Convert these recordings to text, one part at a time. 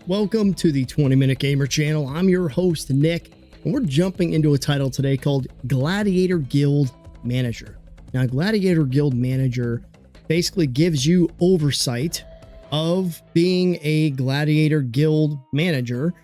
Welcome to the 20-Minute Gamer channel. I'm your host, Nick, and we're jumping into a title today called Gladiator Guild Manager. Now, Gladiator Guild Manager basically gives you oversight of being a Gladiator Guild Manager,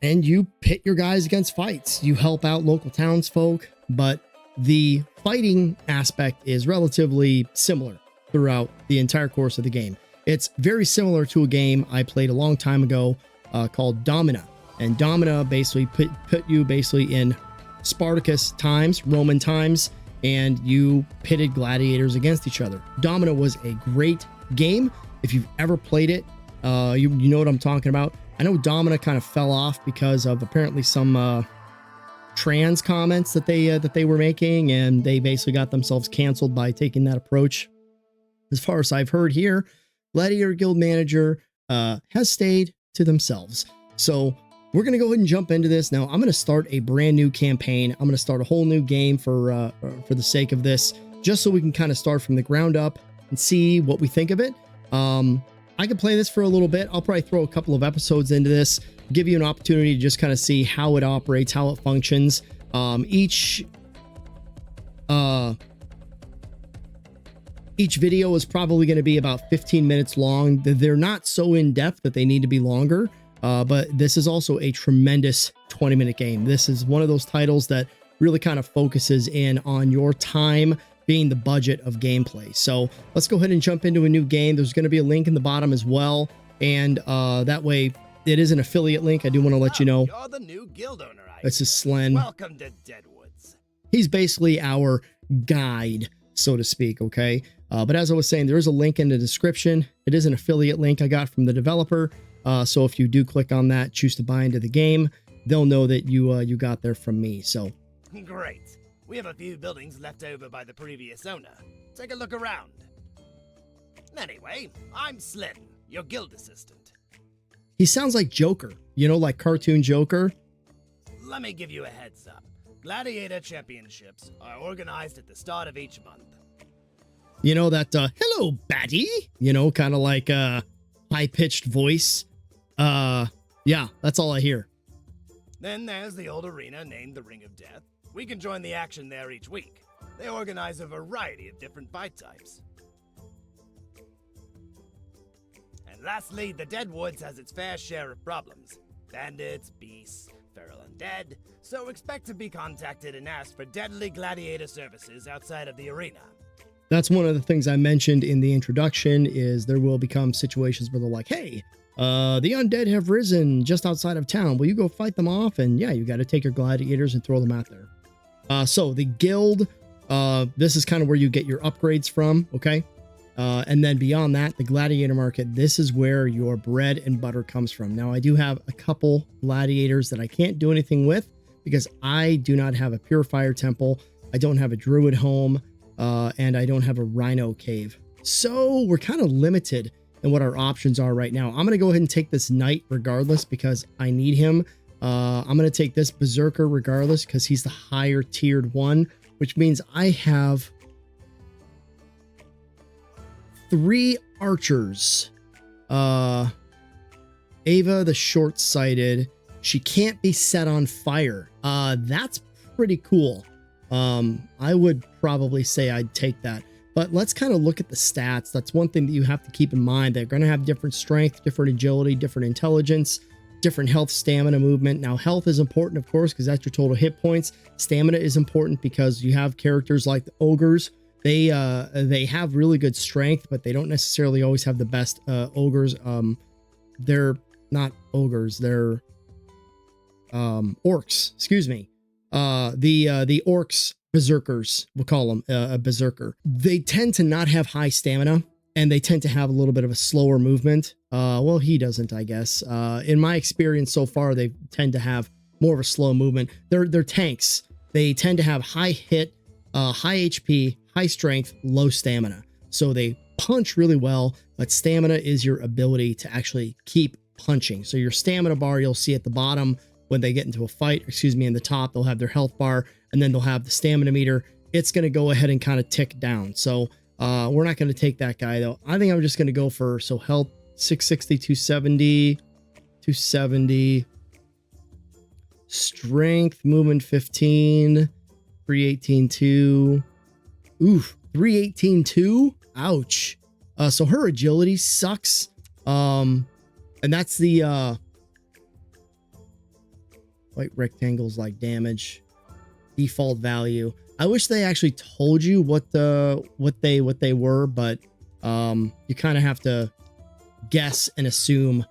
and you pit your guys against fights. You help out local townsfolk, but the fighting aspect is relatively similar throughout the entire course of the game. It's very similar to a game I played a long time ago called Domina. And Domina basically put you basically in Spartacus times, Roman times, and you pitted gladiators against each other. Domina was a great game. If you've ever played it, you know what I'm talking about. I know Domina kind of fell off because of apparently some trans comments that they were making, and they basically got themselves canceled by taking that approach. As far as I've heard here, Gladiator Guild Manager has stayed to themselves. So we're going to go ahead and jump into this. Now, I'm going to start a brand new campaign. I'm going to start a whole new game for the sake of this, just so we can kind of start from the ground up and see what we think of it. I could play this for a little bit. I'll probably throw a couple of episodes into this, give you an opportunity to just kind of see how it operates, how it functions. Each video is probably going to be about 15 minutes long. They're not so in depth that they need to be longer, but this is also a tremendous 20-minute game. This is one of those titles that really kind of focuses in on your time being the budget of gameplay. So let's go ahead and jump into a new game. There's going to be a link in the bottom as well, and that way it is an affiliate link. I do want to let you know. You're the new guild owner. This is Slen. Welcome to Deadwoods. He's basically our guide, so to speak, okay? But as I was saying, there is a link in the description. It is an affiliate link I got from the developer. So if you do click on that, choose to buy into the game, they'll know that you got there from me. So Great. We have a few buildings left over by the previous owner. Take a look around. Anyway, I'm Slen, your guild assistant. he sounds like Joker, you know, like cartoon Joker. Let me give you a heads up. Gladiator championships are organized at the start of each month. You know, that, hello, baddie, you know, kind of like high-pitched voice. Yeah, that's all I hear. Then there's the old arena named the Ring of Death. We can join the action there each week. They organize a variety of different fight types. And lastly, the Deadwoods has its fair share of problems. Bandits, beasts, feral undead. So expect to be contacted and asked for deadly gladiator services outside of the arena. That's one of the things I mentioned in the introduction, is there will become situations where they're like, hey, the undead have risen just outside of town. Will you go fight them off? And yeah, you got to take your gladiators and throw them out there. So the guild, this is kind of where you get your upgrades from, okay? And then beyond that, the gladiator market, this is where your bread and butter comes from. Now, I do have a couple gladiators that I can't do anything with because I do not have a purifier temple. I don't have a druid home. And I don't have a rhino cave. So we're kind of limited in what our options are right now. I'm going to go ahead and take this knight regardless because I need him. I'm going to take this berserker regardless because he's the higher tiered one, which means I have 3 archers. Ava, the short-sighted, she can't be set on fire. That's pretty cool. I would probably say I'd take that, but let's kind of look at the stats. That's one thing that you have to keep in mind. They're going to have different strength, different agility, different intelligence, different health, stamina, movement. Now, health is important, of course, because that's your total hit points. Stamina is important because you have characters like the ogres. They have really good strength, but they don't necessarily always have the best ogres. They're not ogres. They're orcs. Excuse me. The orcs, berserkers, we'll call them a berserker. They tend to not have high stamina, and they tend to have a little bit of a slower movement. Well, he doesn't, I guess. In my experience so far, they tend to have more of a slow movement. They're tanks. They tend to have high hit, high HP, high strength, low stamina. So they punch really well, but stamina is your ability to actually keep punching. So your stamina bar, you'll see at the bottom, when they get into a fight, excuse me, in the top, they'll have their health bar, and then they'll have the stamina meter. It's going to go ahead and kind of tick down. So we're not going to take that guy, though. I think I'm just going to go for, so health, 660, 270. 270. Strength, movement 15. 318.2. Oof, 318.2. Ouch. So her agility sucks. And that's the white rectangles like damage default value. I wish they actually told you what they were, but you kind of have to guess and assume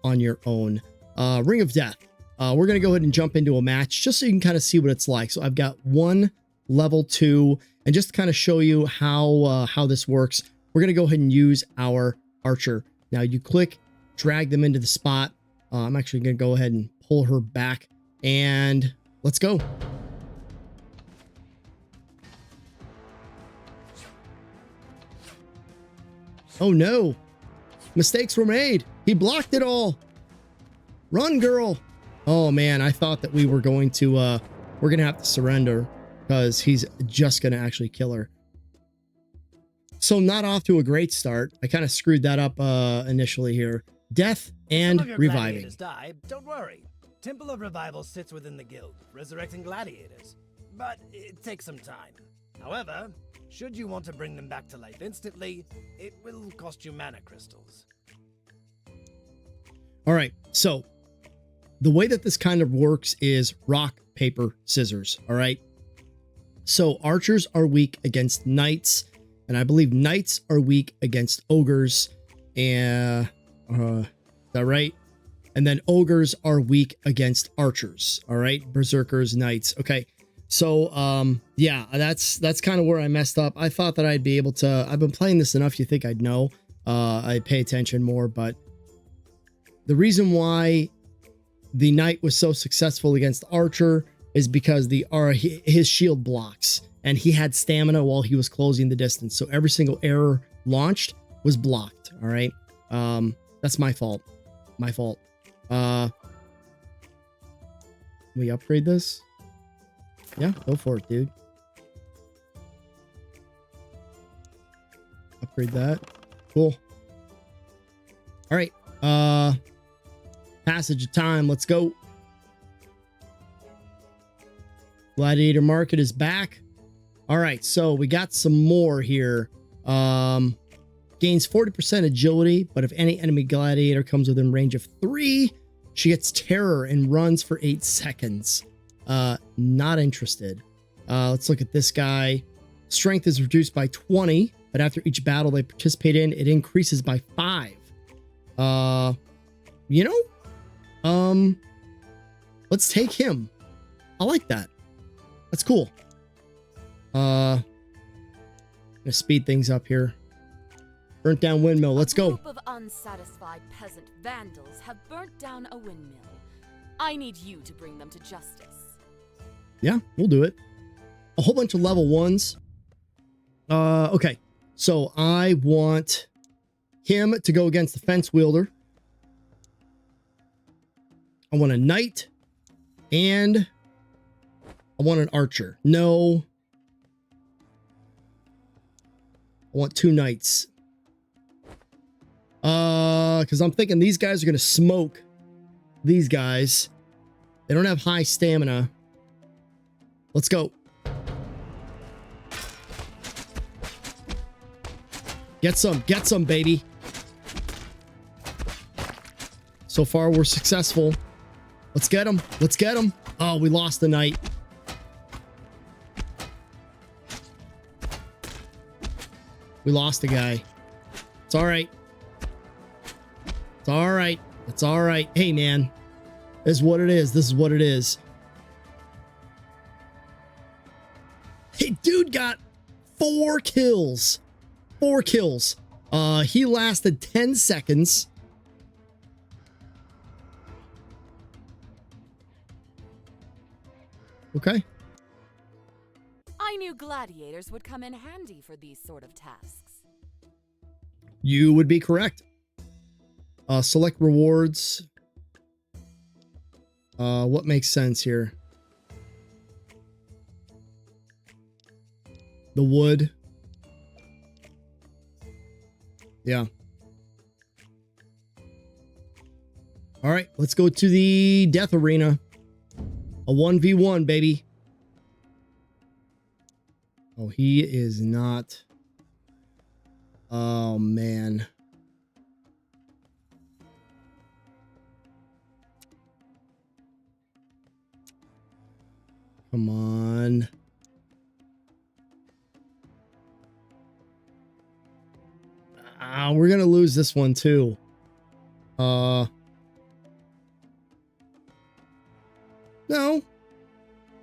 on your own. Ring of Death. We're gonna go ahead and jump into a match just so you can kind of see what it's like. So I've got one level 2, and just to kind of show you how this works, we're gonna go ahead and use our archer. Now you click, drag them into the spot. I'm actually gonna go ahead and pull her back, and let's go. Oh no, mistakes were made. He blocked it all. Run, girl. Oh man, I thought that we were going to, we're gonna have to surrender because he's just gonna actually kill her. So not off to a great start. I kind of screwed that up initially here. Death and reviving. Die, don't worry. Temple of Revival sits within the guild, resurrecting gladiators. But it takes some time. However, should you want to bring them back to life instantly, it will cost you mana crystals. All right, so the way that this kind of works is rock, paper, scissors. All right. So archers are weak against knights, and I believe knights are weak against ogres. And is that right? And then ogres are weak against archers. All right, berserkers, knights. Okay. So yeah, that's kind of where I messed up. I thought that I'd be able to. I've been playing this enough. You think I'd know? I'd pay attention more, but the reason why the knight was so successful against the archer is because his shield blocks, and he had stamina while he was closing the distance. So every single arrow launched was blocked. All right. That's my fault. My fault. Can we upgrade this? Yeah, go for it, dude. Upgrade that. Cool. All right. Passage of time. Let's go. Gladiator market is back. All right, so we got some more here. Gains 40% agility, but if any enemy gladiator comes within range of 3, she gets terror and runs for 8 seconds. Not interested. Let's look at this guy. Strength is reduced by 20, but after each battle they participate in, it increases by 5. You know, let's take him. I like that. That's cool. Gonna speed things up here. Burnt down windmill. Let's go. A group of unsatisfied peasant vandals have burnt down a windmill. I need you to bring them to justice. Yeah, we'll do it. A whole bunch of level 1s. Okay. So I want him to go against the fence wielder. I want a knight, and I want an archer. No. I want 2 knights. Because I'm thinking these guys are going to smoke these guys. They don't have high stamina. Let's go. Get some, baby. So far, we're successful. Let's get him. Let's get him. Oh, we lost the knight. We lost the guy. It's all right. It's all right. It's all right. Hey, man. This is what it is. This is what it is. Hey, dude got 4 kills. 4 kills. He lasted 10 seconds. Okay. I knew gladiators would come in handy for these sort of tasks. You would be correct. Select rewards. What makes sense here? The wood. Yeah. All right, let's go to the death arena. A 1v1, baby. Oh, he is not. Oh, man. Come on. We're going to lose this one, too. No.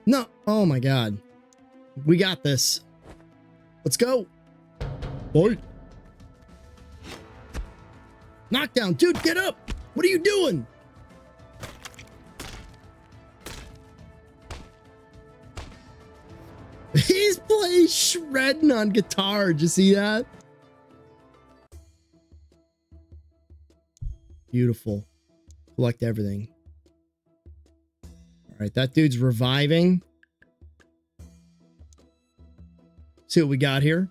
No. Oh, my God. We got this. Let's go. Boy. Knockdown. Dude, get up. What are you doing? He's playing shredding on guitar. Did you see that? Beautiful. Collect everything. All right, that dude's reviving. See what we got here.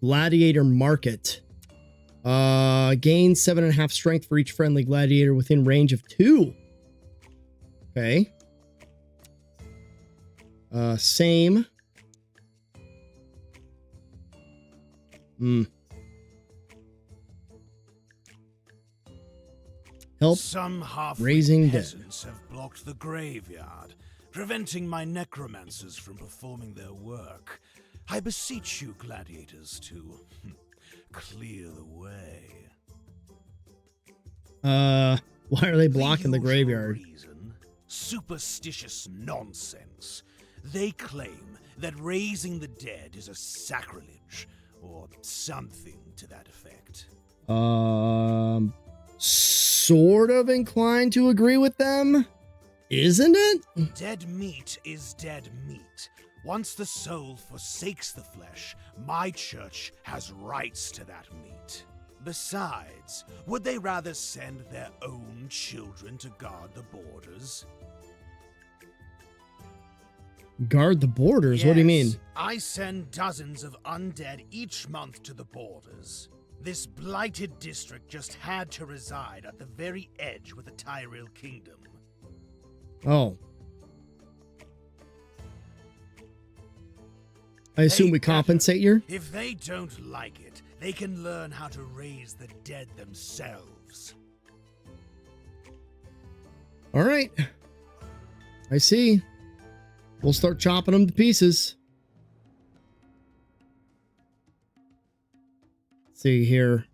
Gladiator Market. Gain 7.5 strength for each friendly gladiator within range of 2. Okay. Same. Help some raising dead. Peasants have blocked the graveyard, preventing my necromancers from performing their work. I beseech you, gladiators, to clear the way. Why are they blocking the usual graveyard? Reason, superstitious nonsense. They claim that raising the dead is a sacrilege, or something to that effect. Sort of inclined to agree with them, isn't it? Dead meat is dead meat. Once the soul forsakes the flesh, my church has rights to that meat. Besides, would they rather send their own children to guard the borders? Guard the borders? What do you mean? I send dozens of undead each month to the borders. This blighted district just had to reside at the very edge with the Tyrell Kingdom. Oh. I assume we compensate you? If they don't like it, they can learn how to raise the dead themselves. All right. I see. We'll start chopping them to pieces. Let's see here.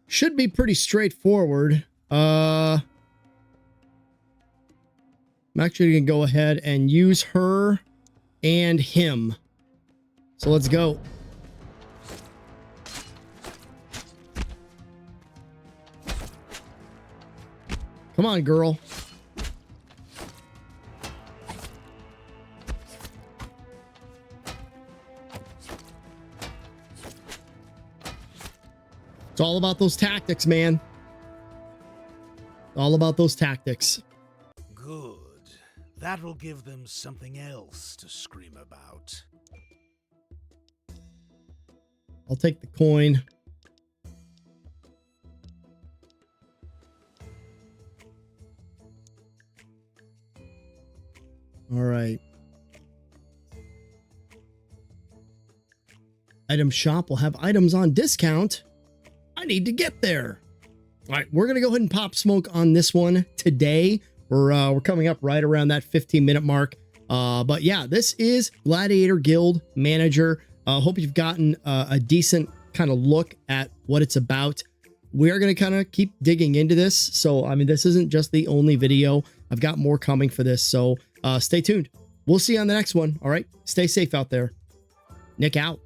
Should be pretty straightforward. I'm actually going to go ahead and use her and him. So let's go. Come on, girl. It's all about those tactics, man. All about those tactics. Good. That will give them something else to scream about. I'll take the coin. All right. Item shop will have items on discount. I need to get there. All right, we're gonna go ahead and pop smoke on this one today. We're coming up right around that 15-minute mark. But yeah, this is Gladiator Guild Manager. Hope you've gotten a decent kind of look at what it's about. We are gonna kind of keep digging into this. So I mean, this isn't just the only video. I've got more coming for this. So stay tuned. We'll see you on the next one. All right, stay safe out there. Nick out.